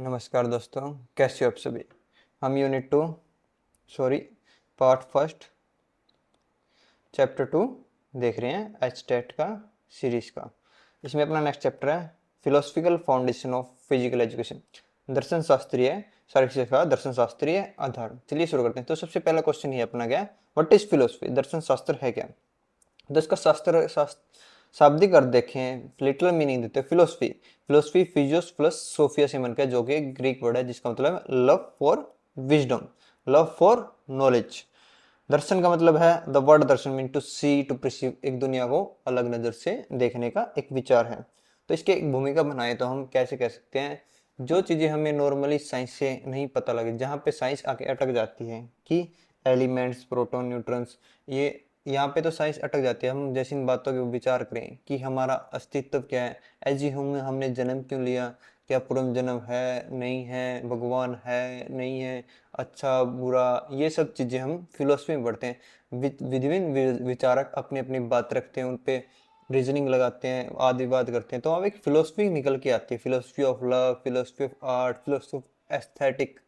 नमस्कार दोस्तों, कैसे हो आप सभी। हम unit 2 sorry part first chapter 2 देख रहे हैं एच टेट का सीरीज का। इसमें अपना नेक्स्ट चैप्टर है philosophical foundation of physical education, दर्शन शास्त्रीय शारीरिक शिक्षा का दर्शन शास्त्रीय आधार। चलिए शुरू करते हैं। तो सबसे पहला क्वेश्चन ही अपना क्या, व्हाट इज फिलोसफी, दर्शन शास्त्र है क्या। तो इसका शाब्दिक अर्थ देखें, लिटरल मीनिंग देते हैं philosophy. Philosophy physios plus Sophia से बनकर, जो कि ग्रीक वर्ड है जिसका मतलब है love for wisdom, love for knowledge. दर्शन का मतलब है the word darshan mean to see, to perceive, एक दुनिया को अलग नजर से देखने का एक विचार है। तो इसकी एक भूमिका बनाए तो हम कैसे कह सकते हैं, जो चीजें हमें नॉर्मली साइंस से नहीं पता लगे, जहाँ पे साइंस आके अटक जाती है कि एलिमेंट्स, प्रोटॉन, न्यूट्रॉन्स, ये यहाँ पे तो साइंस अटक जाती है। हम जैसे इन बातों के विचार करें कि हमारा अस्तित्व क्या है, एज हमने जन्म क्यों लिया, क्या पूर्व जन्म है नहीं है, भगवान है नहीं है, अच्छा बुरा, ये सब चीज़ें हम फिलोसफी में पढ़ते हैं। विभिन्न विचारक अपनी अपनी बात रखते हैं, उन पे रीजनिंग लगाते हैं, वाद विवाद करते हैं, तो अब एक फिलोसफी निकल के आती है, philosophy of love, philosophy of art, philosophy of aesthetic,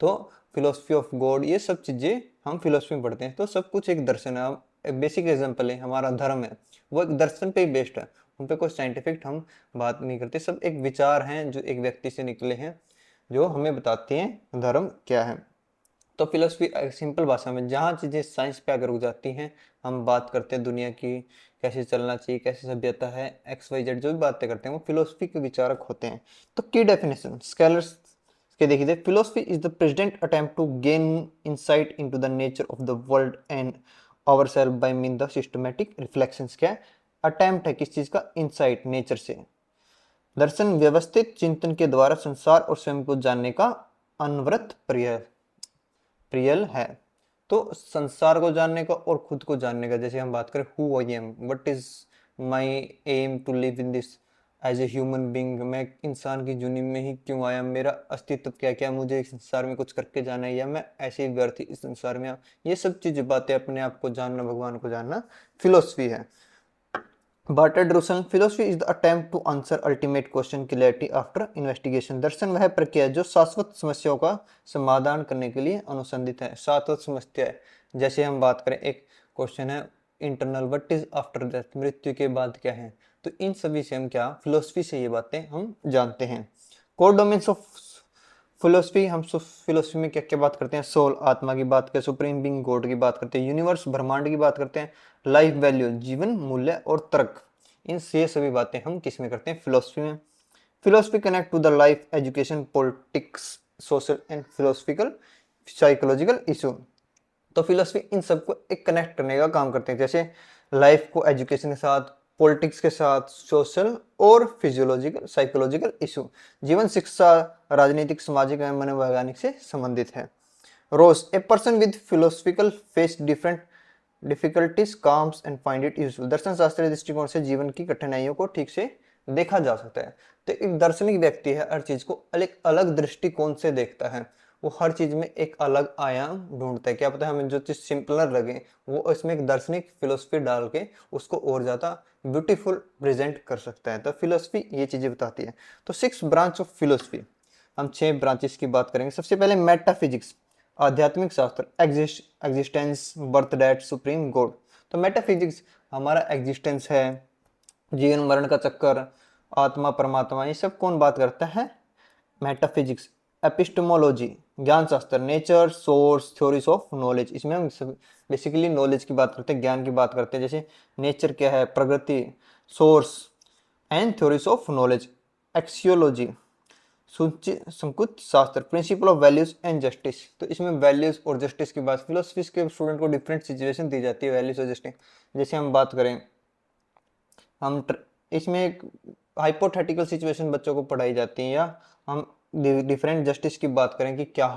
तो फिलोसफी ऑफ गॉड, ये सब चीज़ें हम फिलोसफी में पढ़ते हैं। तो सब कुछ एक दर्शन है। एक बेसिक एग्जांपल है, हमारा धर्म है वो एक दर्शन पे ही बेस्ड है, उन पे कोई साइंटिफिक हम बात नहीं करते, सब एक विचार हैं जो एक व्यक्ति से निकले हैं, जो हमें बताते हैं धर्म क्या है। तो फिलोसफी सिंपल भाषा में, जहाँ चीज़ें साइंस पे अगर रुक जाती हैं, हम बात करते हैं दुनिया की कैसे चलना चाहिए, कैसे सभ्यता है, एक्स वाई जेड, जो भी बातें करते हैं वो फिलोसफी के विचारक होते हैं। तो की डेफिनेशन स्कॉलर्स के देखिए, philosophy is the present attempt to gain insight into the nature of the world and our self by mean the systematic reflections. क्या अटेम्प्ट है किस चीज का, इंसाइट नेचर से। दर्शन व्यवस्थित चिंतन के द्वारा संसार और स्वयं को जानने का अनवरत प्रियल है। तो संसार को जानने का और खुद को जानने का, जैसे हम बात करें who I am, what is my aim to live in this as a human being, मैं इंसान की जूनी में ही क्यों आया, मेरा अस्तित्व क्या, क्या मुझे इस संसार में कुछ करके जाना है, या मैं ऐसे ही व्यर्थ इस संसार में ये सब चीजें बातें, अपने आप को जानना, भगवान को जानना, फिलोसफी है। Bertrand Russell, philosophy is the attempt to answer ultimate question clarity after investigation. दर्शन वह प्रक्रिया जो शाश्वत समस्याओं का समाधान करने के लिए अनुसंधित है। शाश्वत समस्या है, जैसे हम बात करें, एक क्वेश्चन है internal, what is after death, मृत्यु के बाद क्या है। तो इन सभी से हम क्या, फिलोसफी से ये बातें हम जानते हैं। कोर डोमेन्स ऑफ फिलोसफी, हम फिलोसफी में क्या क्या बात करते हैं, सोल आत्मा की बात करते हैं, सुप्रीम बीइंग गॉड की बात करते हैं, यूनिवर्स ब्रह्मांड की बात करते हैं, लाइफ वैल्यू जीवन मूल्य और तर्क, इन से सभी बातें हम किस में करते हैं, फिलोसफी में। Philosophy connect to the life education politics social and philosophical psychological issue. तो फिलोसफी इन सबको एक कनेक्ट करने का काम करते हैं, जैसे लाइफ को एजुकेशन के साथ, पॉलिटिक्स के साथ, सोशल और फिजियोलॉजिकल साइकोलॉजिकल इशू, जीवन शिक्षा, राजनीतिक, सामाजिक एवं मनोवैज्ञानिक से संबंधित है। Ross a person with philosophical face different difficulties calms and find it useful. दर्शन शास्त्रीय दृष्टिकोण से जीवन की कठिनाइयों को ठीक से देखा जा सकता है। तो एक दार्शनिक व्यक्ति है, हर चीज को एक अलग दृष्टिकोण से देखता है, वो हर चीज में एक अलग आयाम ढूंढता है। क्या पता है हमें जो चीज सिंपलर लगे, वो इसमें एक दार्शनिक फिलोसफी डाल के उसको और ज्यादा ब्यूटीफुल प्रेजेंट कर सकता है। तो फिलोसफी ये चीजें बताती है। तो 6 ब्रांच ऑफ फिलोसफी, हम 6 ब्रांचेस की बात करेंगे। सबसे पहले मेटाफिजिक्स, आध्यात्मिक शास्त्र, existence, birth, death, supreme God. तो मेटाफिजिक्स हमारा एग्जिस्टेंस है, जीवन मरण का चक्कर, आत्मा परमात्मा, ये सब कौन बात करता है, मेटाफिजिक्स। एपिस्टेमोलॉजी, ज्ञान शास्त्र, nature, source, theories of knowledge, इसमें हम बेसिकली नॉलेज की बात करते हैं, ज्ञान की बात करते हैं, जैसे नेचर क्या है, प्रकृति, source and theories of knowledge. Axiology, संकुच शास्त्र, principle of values and justice. तो इसमें वैल्यूज और जस्टिस की बात, फिलोसफी के स्टूडेंट को डिफरेंट सिचुएशन दी जाती है वैल्यूज और जस्टिस। जैसे हम बात करें, इसमें एक हाइपोथेटिकल सिचुएशन बच्चों को पढ़ाई जाती है, या हम डिफरेंट जस्टिस की बात करें कि क्या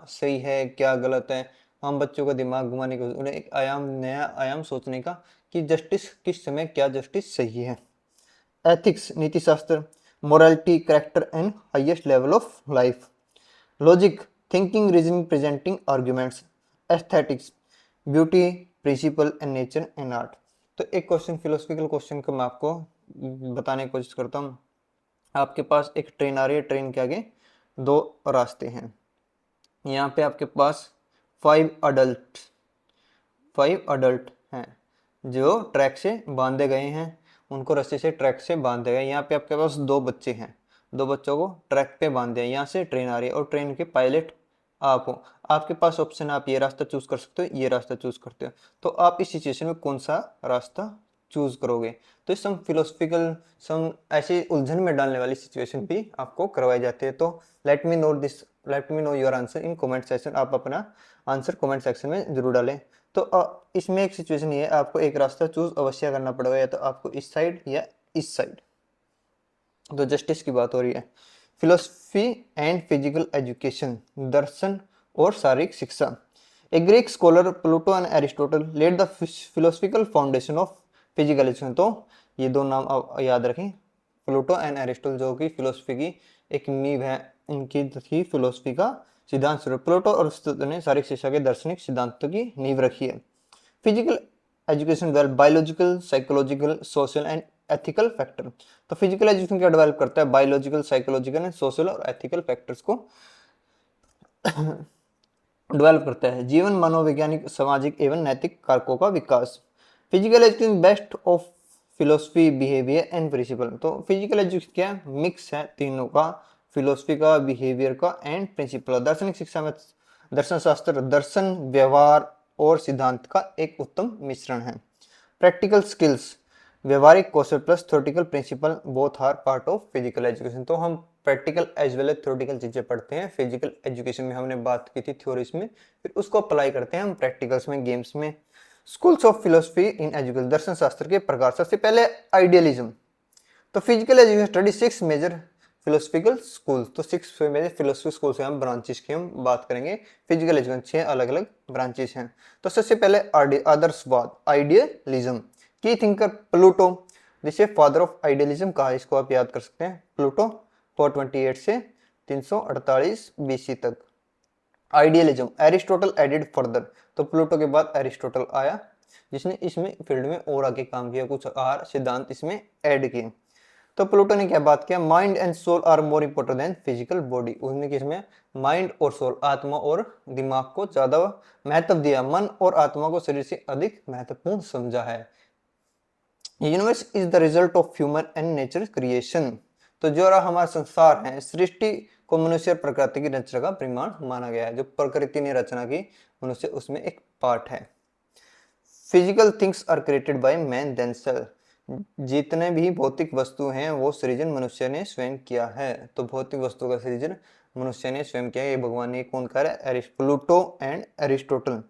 सही है क्या गलत है, हम बच्चों का दिमाग घुमाने को, उन्हें एक आयाम, नया आयाम सोचने का कि जस्टिस किस समय क्या जस्टिस सही है। एथिक्स, नीति शास्त्र, morality, character and highest level of life. Logic, thinking, reasoning, presenting arguments. Aesthetics, beauty, principle and nature and art. तो एक क्वेश्चन, फिलोसफिकल क्वेश्चन को मैं आपको बताने की कोशिश करता हूँ। आपके पास एक ट्रेन आ रही है, ट्रेन के आगे दो रास्ते हैं। यहाँ पे आपके पास 5 अडल्ट हैं जो ट्रैक से बांधे गए हैं, उनको रस्सी से ट्रैक से बांधे गए। यहाँ पे आपके पास 2 बच्चे हैं, 2 बच्चों को ट्रैक पे बांधे हैं। यहाँ से ट्रेन आ रही है और ट्रेन के पायलट आप हो। आपके पास ऑप्शन है, आप ये रास्ता चूज कर सकते हो, ये रास्ता चूज करते हो। तो आप इस सिचुएशन में कौन सा रास्ता चूज करोगे? तो सम फिलोसफिकल, सम ऐसी उलझन में डालने वाली सिचुएशन भी आपको करवाई जाती है। तो let me know your answer in comment section. आप अपना आंसर कमेंट सेक्शन में जरूर डालें। तो इसमें एक सिचुएशन ये है, आपको एक रास्ता चूज अवश्य करना पड़ेगा, या तो आपको इस साइड या इस साइड। तो जस्टिस की बात हो रही है। फिलोसफी एंड फिजिकल एजुकेशन, दर्शन और शारीरिक शिक्षा। A Greek scholar Pluto and Aristotle led the philosophical foundation of physical education. तो ये दो नाम आप याद रखें, प्लूटो एंड एरिस्टोटल, जो कि फिलोसफी की एक नींव है, इनकी थी फिलोसफी का सिद्धांत स्वरूप। प्लूटो और एरिस्टोटल ने शारीरिक शिक्षा के दार्शनिक सिद्धांतों की नींव रखी है। Physical education develop biological, psychological, social and ethical factor. तो फिजिकल एजुकेशन क्या डेवलप करता है? बायोलॉजिकल, साइकोलॉजिकल एंड सोशल और एथिकल फैक्टर्स को डेवलप करता है। जीवन, मनोवैज्ञानिक, सामाजिक एवं नैतिक कारकों का विकास। Physical education best of philosophy, behaviour and principle. तो फिजिकल एजुकेशन क्या है? मिक्स है तीनों का, फिलोसफी का, बिहेवियर का एंड प्रिंसिपल। दार्शनिक शिक्षा में दर्शन शास्त्र, दर्शन, व्यवहार और सिद्धांत का एक उत्तम मिश्रण है। प्रैक्टिकल स्किल्स, व्यवहारिक कौशल plus theoretical principle both are part of physical education. तो हम practical as well as theoretical चीजें पढ़ते हैं फिजिकल एजुकेशन में। हमने बात की थी थ्योरीज में, फिर उसको अप्लाई करते हैं हम प्रैक्टिकल्स में, गेम्स में। Schools of philosophy in education, दर्शन शास्त्र के प्रकार। सबसे पहले आइडियलिज्म। तो physical education study 6 major philosophical schools. तो 6 मेजर फिलोसफी स्कूल से हम ब्रांचेस की हम बात करेंगे। फिजिकल एजुकेशन 6 अलग अलग ब्रांचेस हैं। तो सबसे पहले आदर्शवाद, आइडियलिज्म। की थिंकर प्लूटो, जिसे फादर ऑफ आइडियलिज्म कहा, इसको आप याद कर सकते हैं। प्लूटो 428 से 348 बीसी तक। Idealism, Aristotle added further. तो प्लूटो के बाद एरिस्टोटल आया, जिसने इसमें फील्ड में और आगे काम किया, कुछ और सिद्धांत इसमें ऐड किए। तो प्लूटो ने क्या बात किया? Mind and soul are more important than physical body. उसने किसमें माइंड और सोल, आत्मा और दिमाग को ज्यादा महत्व दिया, मन और आत्मा को शरीर से अधिक महत्वपूर्ण समझा है। Universe is the result of human and nature creation. तो जो हमारा संसार है, सृष्टि को मनुष्य और प्रकृति की रचना का परिमाण माना गया है। जो प्रकृति ने रचना की, मनुष्य उसमें एक पार्ट है। Physical things are created by man themselves. जितने भी भौतिक वस्तु हैं वो सृजन मनुष्य ने स्वयं किया है। तो भौतिक वस्तु का सृजन मनुष्य ने स्वयं किया है। ये भगवान ने कौन कहा है? Pluto and Aristotle.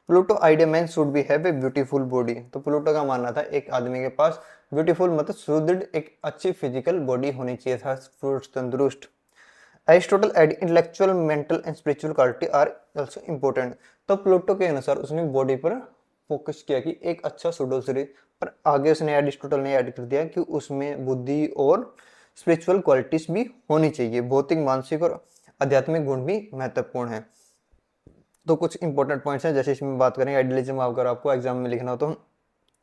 Pluto idea man should be have a beautiful body. तो प्लूटो का मानना था एक आदमी के पास ब्यूटीफुल मतलब सुदृढ़ एक अच्छी फिजिकल बॉडी होनी चाहिए था, तंदुरुस्त। Aristotle add intellectual, mental and spiritual quality are also important. तो प्लूटो के अनुसार उसने बॉडी पर फोकस किया कि एक अच्छा सुडोल शरीर, पर आगे उसने एरिस्टोटल ने ऐड कर दिया कि उसमें बुद्धि और स्पिरिचुअल क्वालिटीज भी होनी चाहिए। भौतिक, मानसिक और आध्यात्मिक गुण भी महत्वपूर्ण है। तो कुछ इंपॉर्टेंट पॉइंट्स हैं, जैसे इसमें बात करें आइडियलिज्म, अगर आपको एग्जाम में लिखना हो तो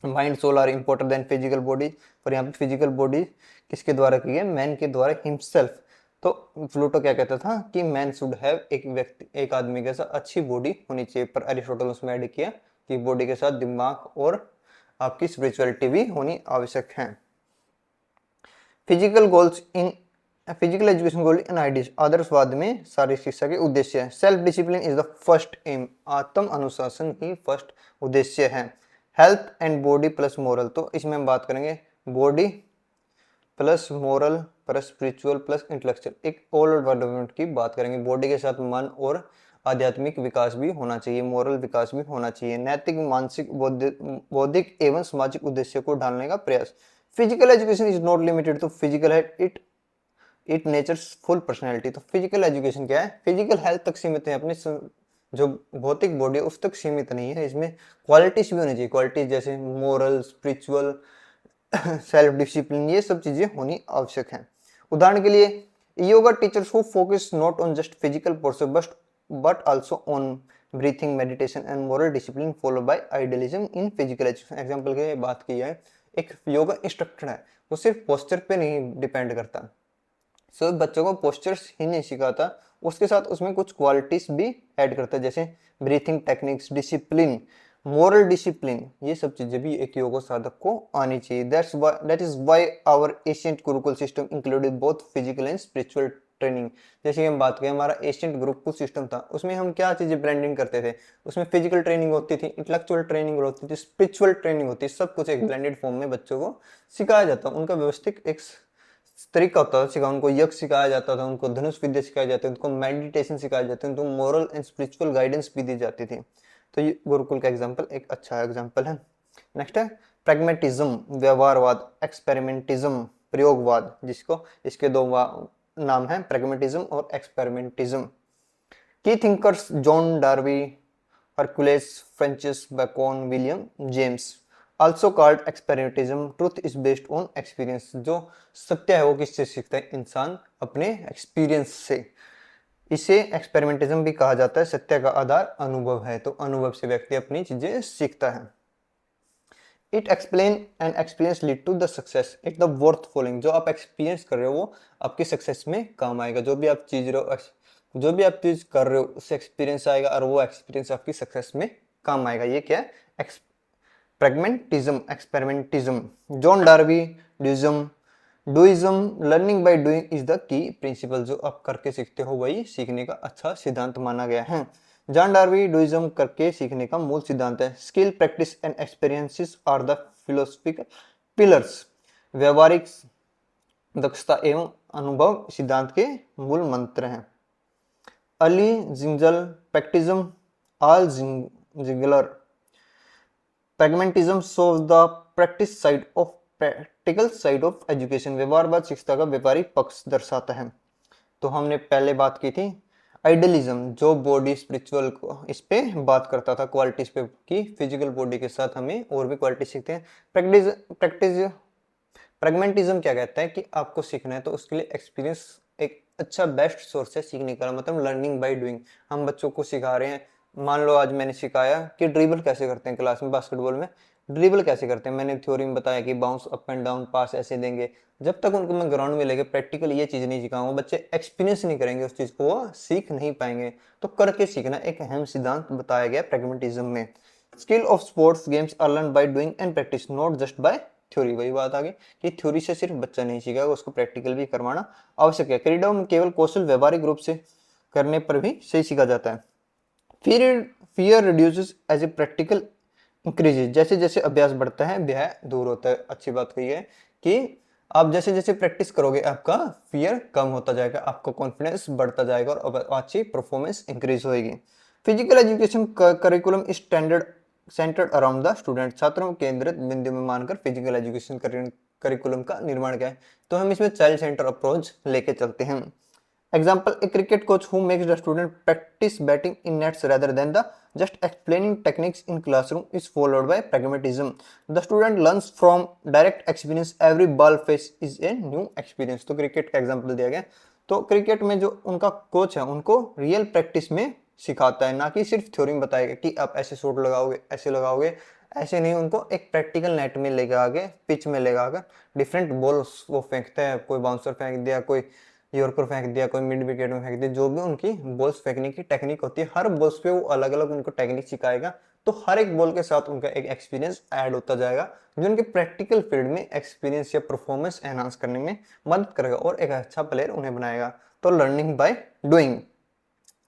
mind soul are important than physical body. पर यहाँ पे फिजिकल बॉडी किसके द्वारा की है? मैन के द्वारा हिमसेल्फ। तो प्लूटो क्या कहता था कि मैन शुड हैव, एक व्यक्ति, एक आदमी के साथ अच्छी बॉडी होनी चाहिए, पर एरिस्टोटल उसमें ऐड किया कि बॉडी के साथ दिमाग और आपकी स्पिरिचुअलिटी भी होनी आवश्यक है। Physical goals in physical education goal in ideas, आदर्शवाद में शारीरिक शिक्षा के उद्देश्य है। Self discipline is the first aim, आत्म अनुशासन ही फर्स्ट उद्देश्य है। Health and body plus moral. तो इसमें हम बात करेंगे body plus moral plus spiritual plus intellectual, एक ऑल डेवलपमेंट की बात करेंगे। बॉडी के साथ मन और आध्यात्मिक विकास भी होना चाहिए, मोरल विकास भी होना चाहिए। नैतिक, मानसिक, बौद्धिक एवं सामाजिक उद्देश्य को ढालने का प्रयास। Physical education is not limited to physical health, it nurtures full personality. तो फिजिकल एजुकेशन क्या है? फिजिकल हेल्थ तक सीमित है, अपनी जो भौतिक बॉडी है उस तक सीमित नहीं है। इसमें क्वालिटीज भी होनी चाहिए, क्वालिटीज जैसे मोरल, स्पिरिचुअल, सेल्फ डिसिप्लिन, ये सब चीजें होनी आवश्यक हैं। उदाहरण के लिए yoga teachers who focus not on just physical portion but also on breathing, meditation and moral discipline follow by idealism in physical education. Example के बात की है, एक योगा इंस्ट्रक्टर है, वो सिर्फ पोस्चर पे नहीं डिपेंड करता, सो बच्चों को पोस्चर्स ही नहीं सिखाता, उसके साथ उसमें कुछ क्वालिटीज भी ऐड करता है, जैसे breathing techniques, discipline, moral discipline, ये सब चीजें भी एक योग साधक को आनी चाहिए। That is why our ancient gurukul system included both physical and spiritual training. जैसे कि हम बात करें, हमारा एशियंट गुरुकुल सिस्टम था, उसमें हम क्या चीजें ब्लेंडिंग करते थे, उसमें फिजिकल ट्रेनिंग होती थी, इंटेलेक्चुअल ट्रेनिंग होती थी, स्पिरिचुअल ट्रेनिंग होती है, सब कुछ एक ब्लेंडेड फॉर्म में बच्चों को सिखाया जाता, उनका व्यवस्थित एक तरीका होता था सिखा, उनको यज्ञ सिखाया जाता था, उनको धनुष विद्या सिखाई जाती थी, उनको मेडिटेशन सिखाया जाता है, उनको मोरल एंड स्पिरिचुअल गाइडेंस भी दी जाती थी। तो ये गुरुकुल का एग्जाम्पल एक अच्छा एग्जाम्पल है। नेक्स्ट है प्रैग्मेटिज्म, व्यवहारवाद, एक्सपेरिमेंटिज्म, प्रयोगवाद, जिसको इसके दो नाम है, प्रैग्मेटिज्म और एक्सपेरिमेंटिज्म। की thinkers John Dewey, Hercules, Francis Bacon, William James. Also called experimentalism, truth is based on experience. जो सत्य है वो किससे सीखता है, इंसान अपने एक्सपीरियंस से। इसे एक्सपेरिमेंटिज्म भी कहा जाता है, सत्य का आधार अनुभव है, तो अनुभव से व्यक्ति अपनी चीजें सीखता है। It explain and experience lead to the success, it the worth following, जो आप एक्सपीरियंस कर रहे हो वो आपकी सक्सेस में काम आएगा, जो भी आप चीज कर रहे हो उससे एक्सपीरियंस आएगा और वो एक्सपीरियंस आपकी सक्सेस में काम आएगा। ये क्या है, pragmatism, experimentalism. John Dewey, Deweyism, learning by doing is the key principle, जो आप करके सीखते हो वही सीखने का अच्छा सिद्धांत माना गया है। जॉन डार्वी, डुइज्म करके सीखने का मूल सिद्धांत है। Skill, practice and experiences are the philosophical pillars, व्यवहारिक दक्षता एवं अनुभव सिद्धांत के मूल मंत्र हैं। अली जिंजल, प्रैक्टिज्म, आल जिंगलर, pragmatism shows the practice side of practical side of education, व्यवहारवाद शिक्षा का व्यावहारिक पक्ष दर्शाता है। तो हमने पहले बात की थी आइडियलिज्म, जो बॉडी स्पिरिचुअल को इस पे बात करता था, क्वालिटीज पे, की फिजिकल बॉडी के साथ हमें और भी क्वालिटी सीखते हैं। प्रैक्टिस प्रैग्मेटिज्म क्या कहता है कि आपको सीखना है तो उसके लिए एक्सपीरियंस एक अच्छा बेस्ट सोर्स है सीखने का, मतलब लर्निंग बाय डूइंग। हम बच्चों को सिखा रहे हैं, मान लो आज मैंने सिखाया कि ड्रिबल कैसे करते हैं क्लास में, बास्केटबॉल में ड्रिबल कैसे करते हैं, मैंने थ्योरी में बताया कि बाउंस अप एंड डाउन पास ऐसे देंगे। जब तक उनको मैं ग्राउंड में लेके प्रैक्टिकल ये चीज नहीं सिखाऊंगा, बच्चे एक्सपीरियंस नहीं करेंगे उस चीज को, वो सीख नहीं पाएंगे। तो करके सीखना एक अहम सिद्धांत बताया गया प्रैग्मेटिज्म में। Skill of sports games are learn by doing and practice, not just by theory. वही बात आ गई कि थ्योरी से सिर्फ बच्चा नहीं सीखेगा, उसको प्रैक्टिकल भी करवाना आवश्यक है। क्रीडाओं में केवल कौशल व्यवहारिक रूप से करने पर भी सही सीखा जाता है। Fear reduces as a practical increases, जैसे जैसे अभ्यास बढ़ता है भय दूर होता है। अच्छी बात कही है कि आप जैसे जैसे प्रैक्टिस करोगे आपका फियर कम होता जाएगा, आपका कॉन्फिडेंस बढ़ता जाएगा और अच्छी परफॉर्मेंस इंक्रीज होगी। Physical education curriculum standard centred around the student, छात्रों के केंद्रित बिंदु में मानकर फिजिकल एजुकेशन करिकुलम का निर्माण किया है। तो हम इसमें चाइल्ड सेंटर अप्रोच लेके चलते हैं। Example, a cricket coach who makes the student practice batting in nets rather than the just explaining techniques in classroom is followed by pragmatism. The student learns from direct experience. Every ball face is a new experience. तो cricket का example दिया गया। तो cricket में जो उनका coach है उनको रियल प्रैक्टिस में सिखाता है, ना कि सिर्फ थ्योरी में बताएगा कि आप ऐसे शॉट लगाओगे ऐसे लगाओगे, ऐसे नहीं। उनको एक प्रैक्टिकल नेट में लेकर आगे, पिच में लेकर आकर डिफरेंट बॉल्स वो फेंकते हैं, कोई बाउंसर फेंक दिया, कोई यॉर्कर फेंक दिया, कोई मिड विकेट में फेंक दिया, जो भी उनकी बॉल्स फेंकने की टेक्निक होती है, हर बॉल्स पे वो अलग अलग उनको टेक्निक सिखाएगा। तो हर एक बॉल के साथ उनका एक एक्सपीरियंस ऐड होता जाएगा, जो उनके प्रैक्टिकल फील्ड में एक्सपीरियंस या परफॉर्मेंस एनहांस करने में मदद करेगा और एक अच्छा प्लेयर उन्हें बनाएगा। तो लर्निंग बाय डूइंग।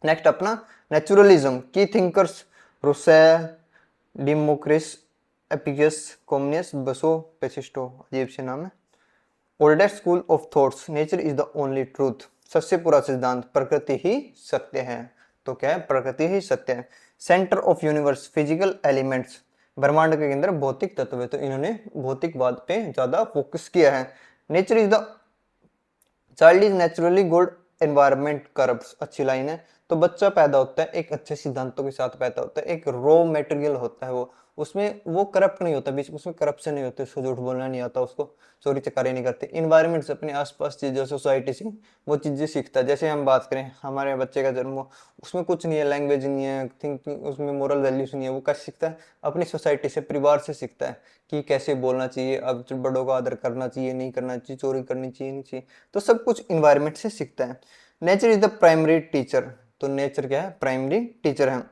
नेक्स्ट अपना नेचुरलिज्म, की थिंकर्स रुसेल, डेमोक्रिटस, एपिकस, कॉमनियस, बसो, पेसिस्टो, अजीब से नाम है। Oldest school of thoughts, nature is the only truth, सबसे पूरा सिद्धांत प्रकृति ही सत्य है। तो क्या है, प्रकृति ही सत्य है। Centre of universe, physical elements, ब्रह्मांड के अंदर भौतिक तत्व है, तो इन्होंने भौतिकवाद पे ज्यादा फोकस किया है। Nature is the child is naturally good, environment corrupts, अच्छी लाइन है। तो बच्चा पैदा होता है एक अच्छे सिद्धांतों के साथ पैदा होता है, एक रॉ मटेरियल होता है वो, उसमें वो करप्ट नहीं होता, बीच में उसमें करप्शन नहीं होती, उसको झूठ बोलना नहीं आता, उसको चोरी चकारी नहीं करते। इन्वायरमेंट से, अपने आसपास चीज़ों, सोसाइटी से वो चीज़ें सीखता है। जैसे हम बात करें हमारे बच्चे का जन्म हो, उसमें कुछ नहीं है, लैंग्वेज नहीं है, थिंकिंग, उसमें मोरल वैल्यूज नहीं है, वो कैसे सीखता है? अपनी सोसाइटी से, परिवार से सीखता है कि कैसे बोलना चाहिए, अब बड़ों का आदर करना चाहिए, नहीं करना चाहिए, चोरी करनी चाहिए, नहीं चाहिए। तो सब कुछ इन्वायरमेंट से सीखता है। Nature is the primary teacher. तो नेचर क्या है? प्राइमरी टीचर है।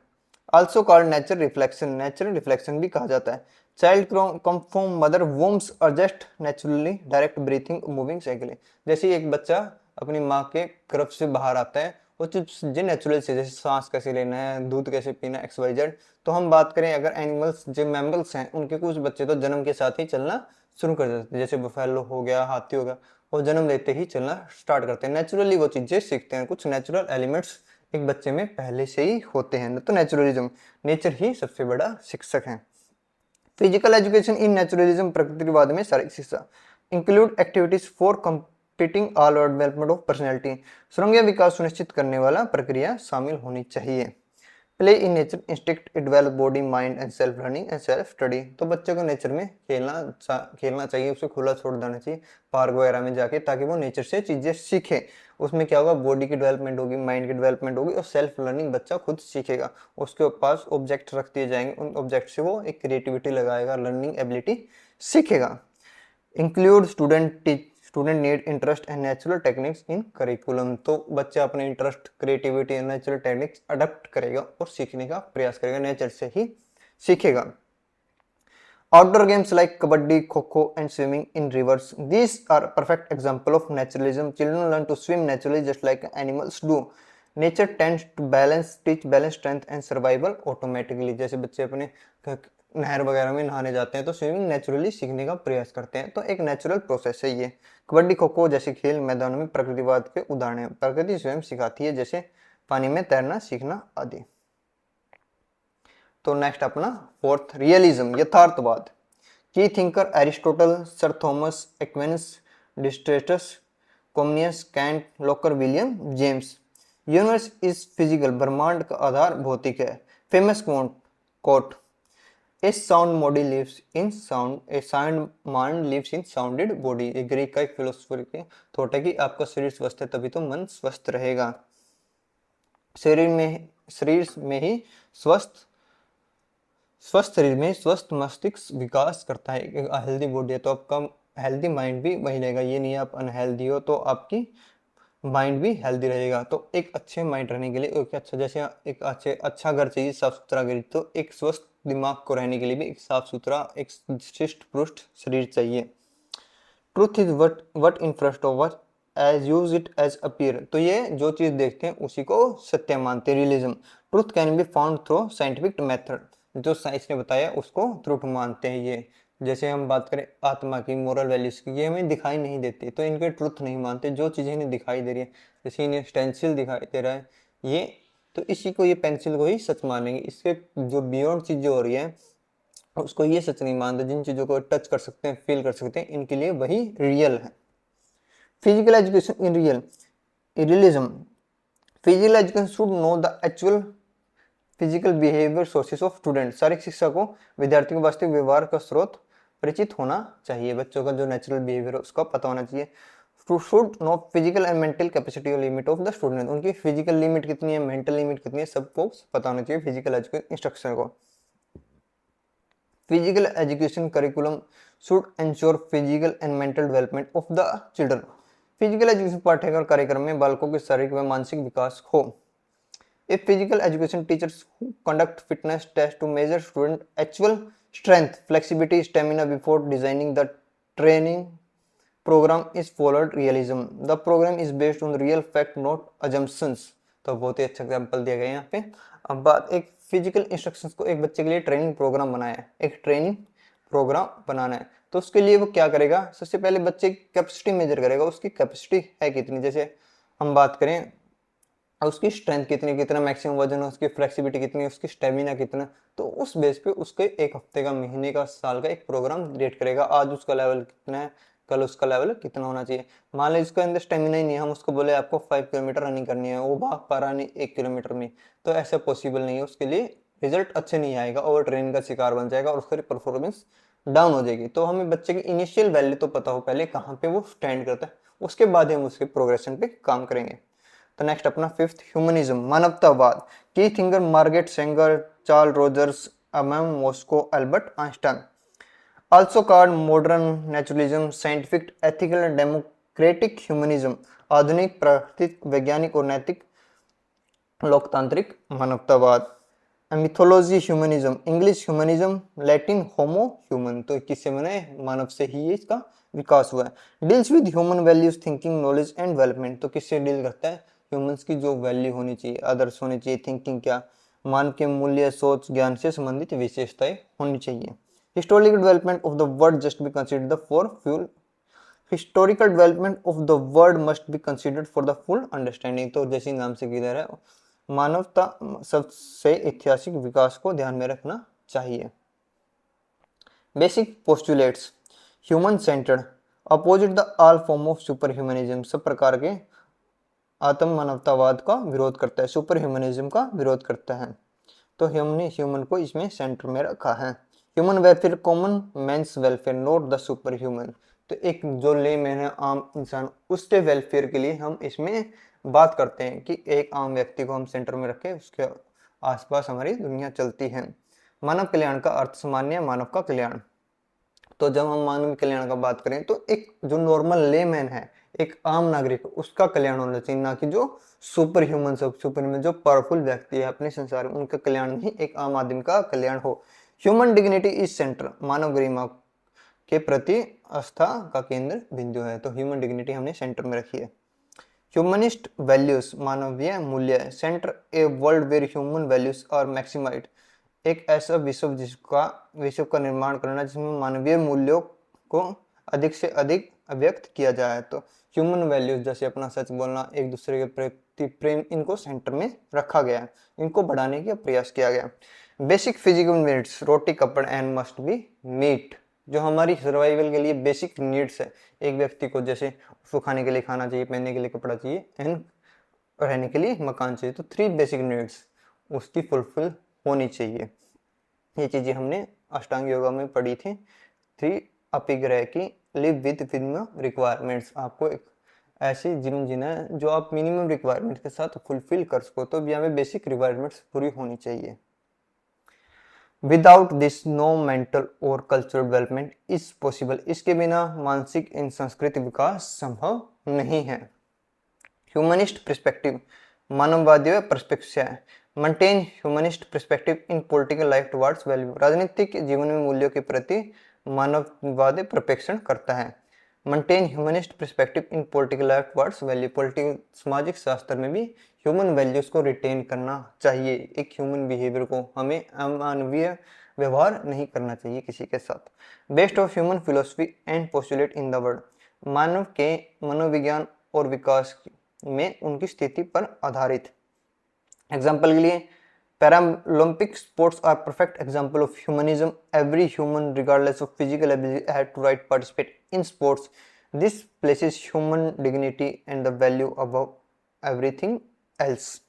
Also called nature reflection, natural reflection भी कहा जाता है। Child come from mother wombs और just naturally direct breathing moving cycle. जैसे ही एक बच्चा अपनी माँ के गर्भ से बाहर आता है, वो जो नेचुरल से, जैसे सांस कैसे लेना है, दूध कैसे पीना, XYZ। तो हम बात करें अगर एनिमल्स, जो मैमल्स हैं, उनके कुछ बच्चे तो जन्म के साथ ही चलना शुरू कर देते हैं, जैसे बफेलो हो गया, हाथी हो गया, वो जन्म लेते ही चलना स्टार्ट करते हैं। नेचुरली वो चीजें सीखते हैं, कुछ नेचुरल एलिमेंट्स एक बच्चे में पहले से ही होते हैं। तो नेचुरलिज्म, नेचर ही सबसे बड़ा शिक्षक है। फिजिकल एजुकेशन इन नेचुरलिज्म, प्रकृतिवाद में शारीरिक शिक्षा include activities for completing all development of personality. सुरंग विकास सुनिश्चित करने वाला प्रक्रिया शामिल होनी चाहिए। Play in nature instinct, it develop body, mind and self learning and self study. तो बच्चे को नेचर में खेलना चाहिए, उसे खुला छोड़ देना चाहिए पार्क वगैरह में जाके, ताकि वो नेचर से चीजें सीखे। उसमें क्या होगा? बॉडी की डेवलपमेंट होगी, माइंड की डेवलपमेंट होगी, और सेल्फ लर्निंग बच्चा खुद सीखेगा। उसके पास ऑब्जेक्ट रख दिए जाएंगे, उन ऑब्जेक्ट से वो एक क्रिएटिविटी लगाएगा, लर्निंग एबिलिटी सीखेगा। Include student need interest and natural techniques in curriculum. तो बच्चा अपने interest, creativity and natural techniques adopt करेगा और सीखने का प्रयास करेगा, नेचर से ही सीखेगा। Outdoor games like kabaddi, kho-kho and swimming in rivers, these are perfect example of naturalism. Children learn to swim naturally just like animals do. Nature tends to teach balance, strength and survival automatically. जैसे बच्चे अपने नहर वगैरह में नहाने जाते हैं तो स्विमिंग नेचुरली सीखने का प्रयास करते हैं। तो एक नेचुरल प्रोसेस है ये। कबड्डी, खो खो जैसे खेल मैदानों में प्रकृतिवाद के उदाहरण हैं। प्रकृति स्वयं सिखाती है, जैसे पानी में तैरना सीखना आदि। तो नेक्स्ट अपना फोर्थ, रियलिज्म, यथार्थवाद। की thinker Aristotle, sir Thomas Aquinas, डिस्ट्रेटस, Comenius, Kant, Locke, William James. Universe is physical, ब्रह्मांड का आधार भौतिक है। Famous quote, a sound body lives in sound, a sound mind lives in sounded body. ये ग्रीक का एक फिलोसफर के थॉट है कि आपका शरीर स्वस्थ है तभी तो मन स्वस्थ रहेगा। शरीर में ही स्वस्थ शरीर में स्वस्थ मस्तिष्क विकास करता है। एक हेल्दी बॉडी है तो आपका हेल्दी माइंड भी वही रहेगा। ये नहीं आप अनहेल्दी हो तो आपकी माइंड भी हेल्दी रहेगा। तो एक अच्छे माइंड रहने के लिए एक अच्छा, जैसे एक अच्छा घर चाहिए, साफ सुथरा घर, तो एक स्वस्थ दिमाग को रहने के लिए भी एक साफ सुथरा, एक शिष्ट पुष्ट शरीर चाहिए। Truth is what in front of what as use it as appear. तो ये जो चीज देखते हैं उसी को सत्य मानते हैं। Realism, truth can be found through scientific method. जो साइंस ने बताया उसको ट्रूथ मानते हैं ये। जैसे हम बात करें आत्मा की, मोरल वैल्यूज की, ये हमें दिखाई नहीं देती तो इनके ट्रूथ नहीं मानते। जो चीजें इन्हें दिखाई दे रही है, जैसे इन्हें स्टेंसिल दिखाई दे रहा है ये, तो इसी को, ये पेंसिल को ही सच मानेंगे। इसके जो बियॉन्ड चीजें हो रही है उसको ये सच नहीं मानते। जिन चीजों को टच कर सकते हैं, फील कर सकते हैं, इनके लिए वही रियल है। Physical education in realism, physical education should know the actual physical behaviour sources of student. शारीरिक शिक्षा को विद्यार्थी को वास्तविक व्यवहार का स्रोत परिचित होना चाहिए। बच्चों का जो नेचुरल बिहेवियर है उसका पता होना चाहिए। Should know physical and mental capacity और लिमिट ऑफ द स्टूडेंट। उनकी फिजिकल लिमिट कितनी है, मेंटल लिमिट कितनी है, सबको पता होना चाहिए फिजिकल एजुकेशन इंस्ट्रक्टर को। Physical education curriculum should ensure physical and mental development of the children. Physical education पाठ्यक्रम कार्यक्रम में बालकों के शारीरिक व मानसिक विकास हो। If physical education teachers who conduct fitness tests to measure student actual strength, flexibility, stamina before designing the training program is followed realism. The program is based on real fact, not assumptions. तो बहुत ही अच्छा example दिया गया है यहाँ पे। अब बात, एक फिजिकल इंस्ट्रक्शंस को, एक बच्चे के लिए ट्रेनिंग प्रोग्राम बनाया है, एक ट्रेनिंग प्रोग्राम बनाना है तो उसके लिए वो क्या करेगा? सबसे पहले बच्चे की कैपेसिटी मेजर करेगा, उसकी कैपेसिटी है कितनी। जैसे हम बात करें उसकी स्ट्रेंथ कितनी, कितना मैक्सिमम वजन है, उसकी फ्लेक्सिबिलिटी कितनी है, उसकी स्टेमिना कितना, तो उस बेस पे उसके एक हफ्ते का, महीने का, साल का एक प्रोग्राम क्रिएट करेगा। आज उसका लेवल कितना है, कल उसका लेवल कितना होना चाहिए। मान लीजिए उसके अंदर स्टेमिना ही नहीं है, हम उसको बोले आपको 5 किलोमीटर रनिंग करनी है, वो भाग पा रहा नहीं 1 किलोमीटर में, तो ऐसा पॉसिबल नहीं है। उसके लिए रिजल्ट अच्छे नहीं आएगा, ओवर ट्रेनिंग का शिकार बन जाएगा और उसकी परफॉर्मेंस डाउन हो जाएगी। तो हमें बच्चे की इनिशियल वैल्यू तो पता हो पहले कहाँ पे वो स्टैंड करता है, उसके बाद ही हम उसके प्रोग्रेशन पे काम करेंगे। तो नेक्स्ट अपना फिफ्थ, ह्यूमनिज्म, मानवतावाद। की thinker Margaret Sanger, Charles Rogers, MM Maslow, Albert Einstein. Also called modern naturalism, scientific, ethical and democratic humanism, आधुनिक प्राकृतिक वैज्ञानिक और नैतिक लोकतांत्रिक मानवतावाद। Mythology humanism, English humanism, Latin homo human, तो किससे बने, मानव से ही ये इसका विकास हुआ है। Deals with human values, thinking, knowledge and development, तो किससे डील करता है, ह्यूमंस की जो वैल्यू होनी चाहिए, आदर्श होने चाहिए, थिंकिंग क्या, मानव के मूल्य, सोच, ज्ञान से संबंधित विशेषताएं होनी चाहिए। Historical development of the word just be considered the for fuel historical development of the word must be considered for the full understanding, तो जैसे नाम से किधर है, मानवता सबसे ऐतिहासिक विकास को ध्यान में रखना चाहिए। Basic postulates, human centred, opposite the all form of super humanism, सब प्रकार के आत्म मानवतावाद का विरोध करता है, सुपर ह्यूमनिज्म का विरोध करता है। तो हमने ह्यूमन को इसमें सेंटर में रखा है। Human welfare, common man's welfare, not the super human, तो एक जो ले मैन है, आम इंसान, उसके वेलफेयर के लिए हम इसमें बात करते हैं कि एक आम व्यक्ति को हम सेंटर में रखें, उसके आसपास हमारी दुनिया चलती है। मानव कल्याण का अर्थ, सामान्य मानव का कल्याण, तो जब हम मानव कल्याण का बात करें तो एक जो नॉर्मल लेमैन है, एक आम नागरिक, उसका कल्याण होना चाहिए, ना कि जो सुपर ह्यूमन, सब सुपर में जो पावरफुल व्यक्ति है अपने संसार में, उनका कल्याण नहीं, एक आम आदमी का कल्याण हो। ह्यूमन डिग्निटी इज सेंटर, मानव गरिमा के प्रति आस्था का केंद्र बिंदु है, तो ह्यूमन डिग्निटी हमने सेंटर में रखी है। ह्यूमनिस्ट वैल्यूज, मानवीय मूल्य, centre a world where human values are maximised, एक ऐसा विश्व का निर्माण करना जिसमें मानवीय मूल्यों को अधिक से अधिक अभिव्यक्त किया जाए। तो ह्यूमन वैल्यूज जैसे अपना सच बोलना, एक दूसरे के प्रति प्रेम, इनको सेंटर में रखा गया, इनको बढ़ाने का प्रयास किया गया। बेसिक फिजिकल नीड्स, रोटी कपड़ा एंड मस्ट बी मीट, जो हमारी सर्वाइवल के लिए बेसिक नीड्स है, एक व्यक्ति को जैसे उसको खाने के लिए खाना चाहिए, पहनने के लिए कपड़ा चाहिए एंड रहने के लिए मकान चाहिए, तो 3 बेसिक नीड्स उसकी फुलफिल होनी चाहिए। ये चीजें हमने अष्टांग योगा में पढ़ी थी। 3 अपिग्रह की लिव विद मिनिमम रिक्वायरमेंट्स, आपको एक ऐसी जीवन जीना है जो आप मिनिमम रिक्वायरमेंट के साथ फुलफिल कर सको, तो यहाँ में बेसिक रिक्वायरमेंट्स पूरी होनी चाहिए। विदाउट दिस नो मेंटल और कल्चरल डेवलपमेंट इज पॉसिबल, इसके बिना मानसिक एवं सांस्कृतिक विकास संभव नहीं है। ह्यूमनिस्ट पर्सपेक्टिव, मानववादी पर्सपेक्टिव है। Maintain humanist perspective in political life towards value, राजनीतिक जीवन में मूल्यों के प्रति मानववादी प्रपेक्षण करता है। Maintain humanist perspective in political life towards value, political सामाजिक शास्त्र में भी ह्यूमन वैल्यूज को रिटेन करना चाहिए, एक ह्यूमन बिहेवियर को, हमें अमानवीय व्यवहार नहीं करना चाहिए किसी के साथ। Best of human philosophy and postulate in the world, मानव के मनोविज्ञान और विकास में उनकी स्थिति पर आधारित। एग्जाम्पल के लिए Paralympic sports are perfect example of humanism, every human regardless of physical ability had to right participate in sports, this places human dignity and the value above everything else.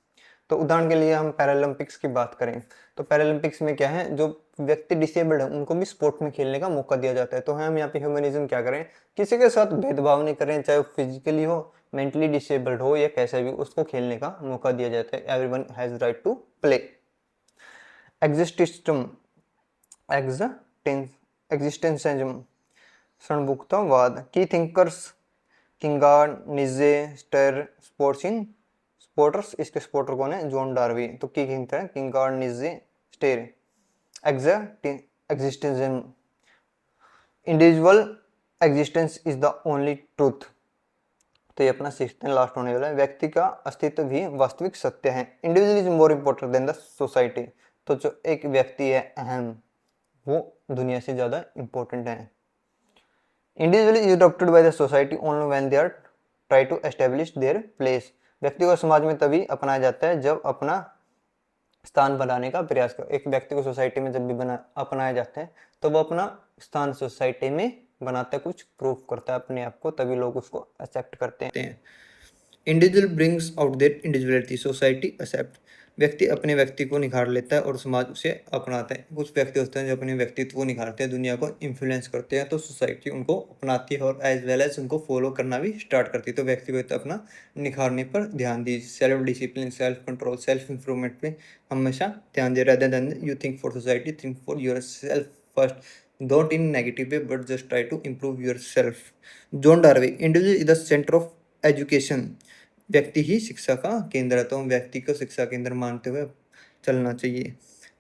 तो उदाहरण के लिए हम पैरालंपिक्स की बात करें तो पैरालंपिक्स में क्या है, जो व्यक्ति डिसेबल्ड है उनको भी स्पोर्ट में खेलने का मौका दिया जाता है। तो हम यहाँ पे ह्यूमनिज्म क्या करें, किसी के साथ भेदभाव नहीं करें, चाहे वो फिजिकली हो, मेंटली डिसेबल्ड हो या कैसे भी, उसको खेलने का मौका दिया जाता है। Everyone has right to play. एग्जिस्टिज्म, एग्जिस्टेंशियलिज्म, सणभुक्तवाद। की थिंकर्स किंगार्ड, निजे, स्टर, स्पोर्टर्स, इसके स्पोर्टर कौन है, जॉन डार्वी। तो की थिंकर है किंगार्ड, निजे, स्टेर। Existentialism, individual existence is the only truth. तो ये अपना 6th एंड लास्ट होने वाला है, व्यक्ति का अस्तित्व भी वास्तविक सत्य है। Individual is more important then the society, तो जो एक व्यक्ति है अहम, वो दुनिया से ज्यादा इंपॉर्टेंट है। Individual is adopted by the society only when they are try to establish their place, व्यक्ति को समाज में तभी अपनाया जाता है जब अपना स्थान बनाने का प्रयास कर, एक व्यक्ति को सोसाइटी में जब भी अपनाया जाता है तो वो अपना स्थान सोसाइटी में बनाता है, कुछ प्रूफ करता है अपने आप को, तभी लोग उसको एक्सेप्ट करते हैं। Individual brings out their individuality, society accept. व्यक्ति अपने व्यक्ति को निखार लेता है और समाज उसे अपनाता है। कुछ व्यक्ति होते हैं जो अपने व्यक्तित्व को निखारते हैं, दुनिया को इन्फ्लुएंस करते हैं, तो सोसाइटी उनको अपनाती है और एज वेल एज उनको फॉलो करना भी स्टार्ट करती है। तो व्यक्तिगत अपना निखारने पर ध्यान दीजिए। Self discipline, self control, self improvement पे हमेशा ध्यान दे। Rather than you think for society, think for yourself first. Don't in negative way but just try to improve yourself. John Dewey, individual is the centre of education. व्यक्ति ही शिक्षा का केंद्र है, तो हम व्यक्ति को शिक्षा केंद्र मानते हुए चलना चाहिए।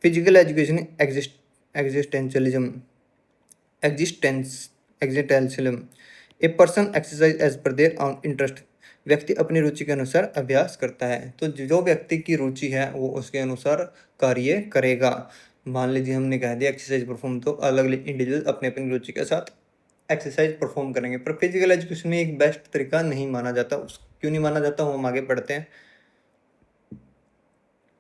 Physical education existentialism existentialism. A person exercise as per their own interest. व्यक्ति अपनी रुचि के अनुसार अभ्यास करता है, तो जो व्यक्ति की रुचि है वो उसके अनुसार कार्य करेगा। मान लीजिए हमने कह दिया एक्सरसाइज परफॉर्म, तो अलग अलग इंडिविजुअल अपने अपनी रुचि के साथ एक्सरसाइज परफॉर्म करेंगे। पर फिजिकल एजुकेशन में एक बेस्ट तरीका नहीं माना जाता। क्यों नहीं माना जाता, वो हम आगे पढ़ते हैं।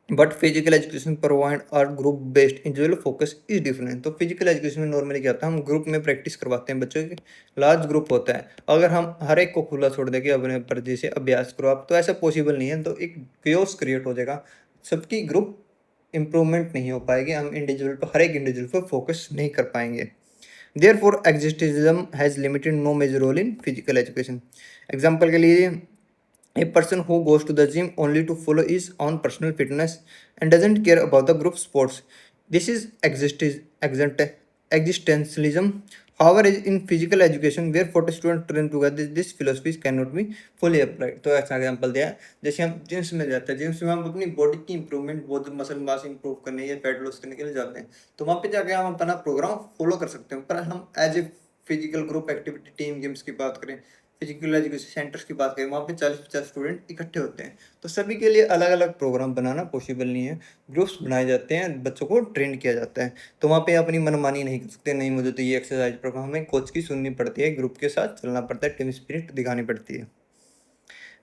बट फिजिकल एजुकेशन प्रोवाइड और group based individual focus is different. तो फिजिकल एजुकेशन में नॉर्मली क्या होता है, हम ग्रुप में प्रैक्टिस करवाते हैं बच्चों की, लार्ज ग्रुप होता है। अगर हम हर एक को खुला छोड़ दें कि अपने मर्जी से अभ्यास करो आप, तो ऐसा पॉसिबल नहीं है, तो एक क्योस क्रिएट हो जाएगा, सबकी ग्रुप इंप्रूवमेंट नहीं हो पाएगी, हम इंडिविजुअल पर हर एक इंडिविजुअल पर फोकस नहीं कर पाएंगे। Therefore, existentialism has limited no major role in physical education. Example के लिए, a person who goes to the gym only to follow his own personal fitness and doesn't care about the group sports. This is existentialism. However, in physical education, where 40 students train together, this philosophy cannot be fully applied. तो ऐसा example दिया है, जैसे हम gyms में जाते हैं, gyms में हम अपनी बॉडी की इंप्रूवमेंट, बहुत मसल मास इंप्रूव करने या फैट लॉस करने के लिए जाते हैं, तो वहाँ पे जाके हम अपना प्रोग्राम फॉलो कर सकते हैं। पर हम as a physical group activity, team games की बात करें, फिजिकल एजुकेशन सेंटर्स की बात करें, वहाँ पे 40-50 स्टूडेंट इकट्ठे होते हैं, तो सभी के लिए अलग अलग प्रोग्राम बनाना पॉसिबल नहीं है। ग्रुप्स बनाए जाते हैं, बच्चों को ट्रेन किया जाता है, तो वहाँ पे अपनी मनमानी नहीं कर सकते, नहीं मुझे तो ये एक्सरसाइज प्रोग्राम, हमें कोच की सुननी पड़ती है, ग्रुप के साथ चलना पड़ता है, टीम स्पिरिट दिखानी पड़ती है।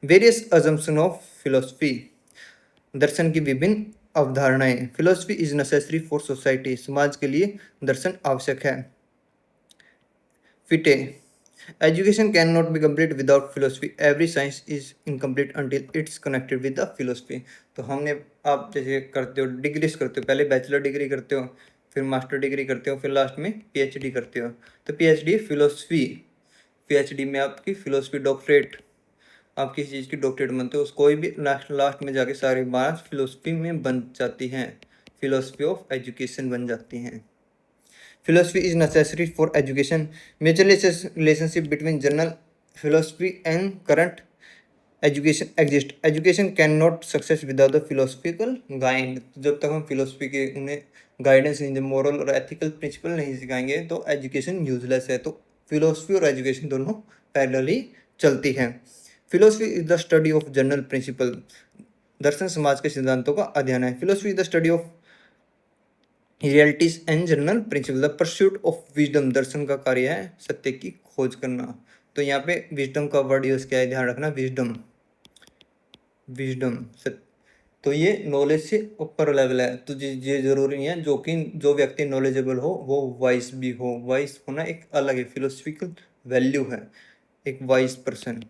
वेरियस अजम्पशन ऑफ फिलोसफी, दर्शन की विभिन्न अवधारणाएं। Philosophy is necessary for society, समाज के लिए दर्शन आवश्यक है। फिटे, education cannot be complete without philosophy. Every science is incomplete until it's connected with the philosophy. तो हमने, आप जैसे करते हो डिग्रीज करते हो, पहले बैचलर डिग्री करते हो, फिर मास्टर डिग्री करते हो, फिर लास्ट में पीएचडी करते हो। तो पीएचडी फिलोसफी, पीएचडी में आपकी फिलोसफी डॉक्टरेट, आप किसी चीज़ की डॉक्टरेट बनते हो, कोई भी लास्ट में जाके सारी बात फिलोसफी में बन जाती हैं, फिलोसफी ऑफ एजुकेशन बन जाती हैं। Philosophy is necessary for education. Mutual relationship between general philosophy and current education exist. Education cannot success without the philosophical guide. जब तक हम philosophy के उन्हें गाइडेंस नहीं, मोरल और एथिकल प्रिंसिपल नहीं सिखाएंगे, तो एजुकेशन यूजलेस है। तो फिलोसफी और एजुकेशन दोनों पैरेलली चलती हैं। Philosophy is the study of general principle, दर्शन समाज के सिद्धांतों का अध्ययन है। Philosophy is the study of realities and general principle, the pursuit of wisdom, दर्शन का कार्य है सत्य की खोज करना। तो यहाँ पे विजडम का वर्ड यूज किया है, ध्यान रखना, विजडम, विजडम तो ये नॉलेज से ऊपर लेवल है। तो ये जरूरी नहीं है जो व्यक्ति नॉलेजेबल हो वो वाइस भी हो। वाइस होना एक अलग है, फिलोसफिकल वैल्यू है एक वाइस पर्सन।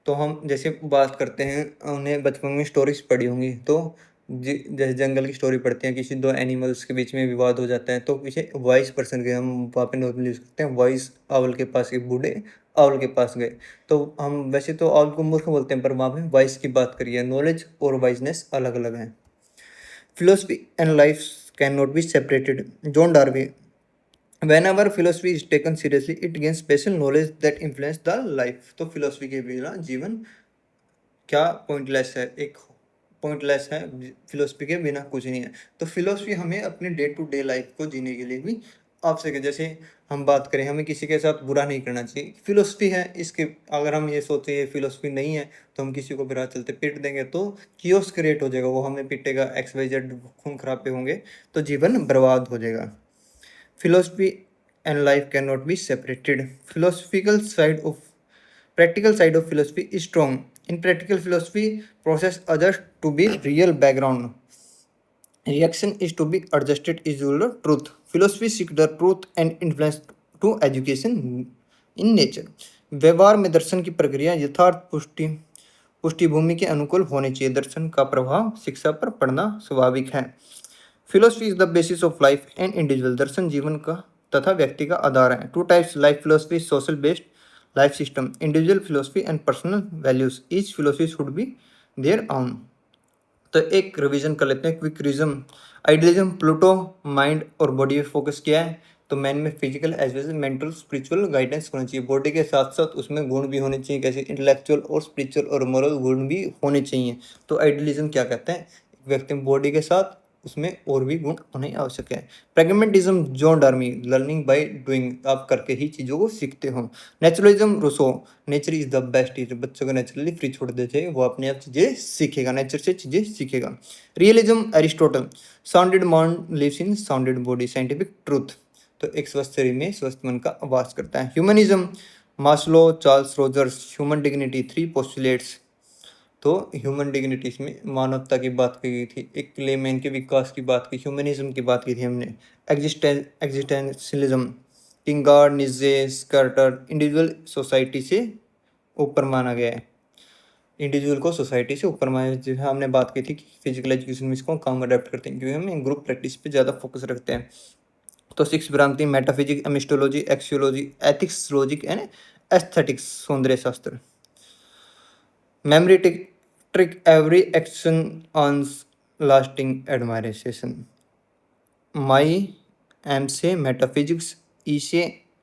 तो हम जैसे बात करते हैं, उन्हें बचपन में स्टोरीज पढ़ी होंगी, तो जैसे जंगल की स्टोरी पढ़ते हैं, किसी दो एनिमल्स के बीच में विवाद हो जाता है, तो पीछे वाइस पर्सन के हम वहाँ पे नॉर्मली यूज करते हैं, वाइस आउल के पास, एक बूढ़े आउल के पास गए। तो हम वैसे तो आउल को मूर्ख बोलते हैं, पर वहाँ पे वाइस की बात करिए। नॉलेज और वाइजनेस अलग अलग हैं। Philosophy and life can not be separated. John Dewey, whenever philosophy is taken seriously it gains special knowledge that influence the life। तो फिलोसफी के बिना जीवन क्या पॉइंटलेस है, एक पॉइंटलेस है, फिलोसफी के बिना कुछ नहीं है। तो फिलोसफी हमें अपने डे टू डे लाइफ को जीने के लिए भी आवश्यक है। जैसे हम बात करें, हमें किसी के साथ बुरा नहीं करना चाहिए, फिलोसफी है इसके। अगर हम ये सोचे ये फिलोसफी नहीं है, तो हम किसी को भी राह चलते पीट देंगे, तो कियोस क्रिएट हो जाएगा, वो हमें पीटेगा, XYZ खून खराब पे होंगे, तो जीवन बर्बाद हो जाएगा। Philosophy and life cannot be separated. Practical side of philosophy is strong. In practical philosophy, process others to be real background. Reaction is to be adjusted is the truth. Philosophy seek the truth and influence to education in nature. व्यवहार में दर्शन की प्रक्रिया यथार्थ पुष्टि पृष्ठभूमि के अनुकूल होने चाहिए। दर्शन का प्रभाव शिक्षा पर पड़ना स्वाभाविक है। Philosophy is the basis of life and individual. दर्शन जीवन का तथा व्यक्ति का आधार है। Two types life philosophy, social based life system, individual philosophy and personal values. Each philosophy should be there on. तो एक रिवीजन कर लेते हैं, क्विक रिज्म। आइडियलिज्म प्लूटो माइंड और बॉडी पे फोकस किया है। तो मैन में physical as well as mental spiritual guidance होना चाहिए। बॉडी के साथ साथ उसमें गुण भी होने चाहिए, कैसे इंटेलेक्चुअल और स्पिरिचुअल और मोरल गुण भी होने चाहिए। तो आइडियलिज्म क्या कहते हैं, व्यक्ति में बॉडी के साथ उसमें और भी गुण होने आवश्यक है। प्रैग्मेटिज्म जॉन डार्मी, लर्निंग बाय डूइंग, आप करके ही चीज़ों को सीखते हो। Naturalism Rousseau, nature is the best teacher. बच्चों को नेचुरली फ्री छोड़ देते हैं, वो अपने आप चीज़ें सीखेगा, नेचर से चीज़ें सीखेगा। Realism Aristotle, sounded mind lives in sounded body, scientific truth. तो एक स्वस्थ शरीर में स्वस्थ मन का वास करता है। Humanism Maslow, Charles Rogers, human dignity, 3 postulates. तो ह्यूमन डिग्निटी में मानवता की बात की गई थी, एक लेमैन के विकास की बात की, ह्यूमनिज्म की बात की थी हमने। एग्जिस्टेंशियलिज्म किंगार्ड, निजे, स्कर्टर, इंडिविजुअल सोसाइटी से ऊपर माना गया है। इंडिविजुअल को सोसाइटी से ऊपर माना, जैसे हमने बात की थी कि फिजिकल एजुकेशन में इसको कम अडेप्ट करते हैं, क्योंकि हम ग्रुप प्रैक्टिस पे ज़्यादा फोकस रखते हैं। तो 6 भ्रांति, metaphysics, epistemology, axiology, ethics, logic and aesthetics, सौंदर्य शास्त्र। Memory trick every action earns lasting admiration. My M से मेटाफिजिक्स, ई से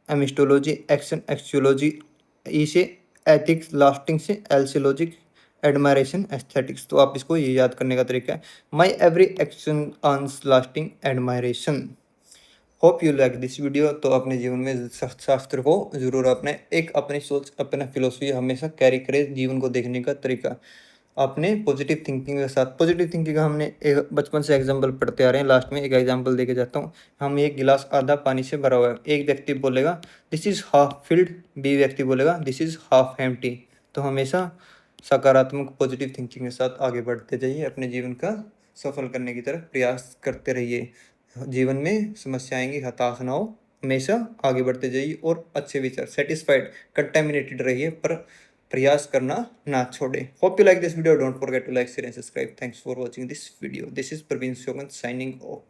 एमिस्टोलॉजी, एक्शन एक्सियोलॉजी, ई से एथिक्स, लास्टिंग से एल से लॉजिक, एडमायरेशन एस्थेटिक्स। तो आप इसको ये याद करने का तरीका है, my every action earns lasting admiration. Hope you like this video. तो अपने जीवन में शास्त्र को जरूर अपने एक अपनी सोच, अपना फिलोसफी हमेशा कैरी करे, जीवन को देखने का तरीका अपने पॉजिटिव थिंकिंग के साथ। पॉजिटिव थिंकिंग का हमने एक बचपन से एग्जाम्पल पढ़ते आ रहे हैं। लास्ट में एक एग्जाम्पल देके जाता हूँ। हम एक गिलास आधा पानी से भरा हुआ है, एक व्यक्ति बोलेगा this is half filled, B व्यक्ति बोलेगा दिस इज हाफ एम्प्टी। तो हमेशा सकारात्मक पॉजिटिव थिंकिंग के साथ आगे बढ़ते जाइए, अपने जीवन का सफल करने की तरफ प्रयास करते रहिए। जीवन में समस्या आएंगी, हताश ना हो, हमेशा आगे बढ़ते जाइए और अच्छे विचार, सेटिस्फाइड, कंटेमिनेटेड रहिए, पर प्रयास करना ना छोड़े। Hope you like this video, don't forget to like, share and subscribe. Thanks for watching this video. This is Praveen Sogan signing of.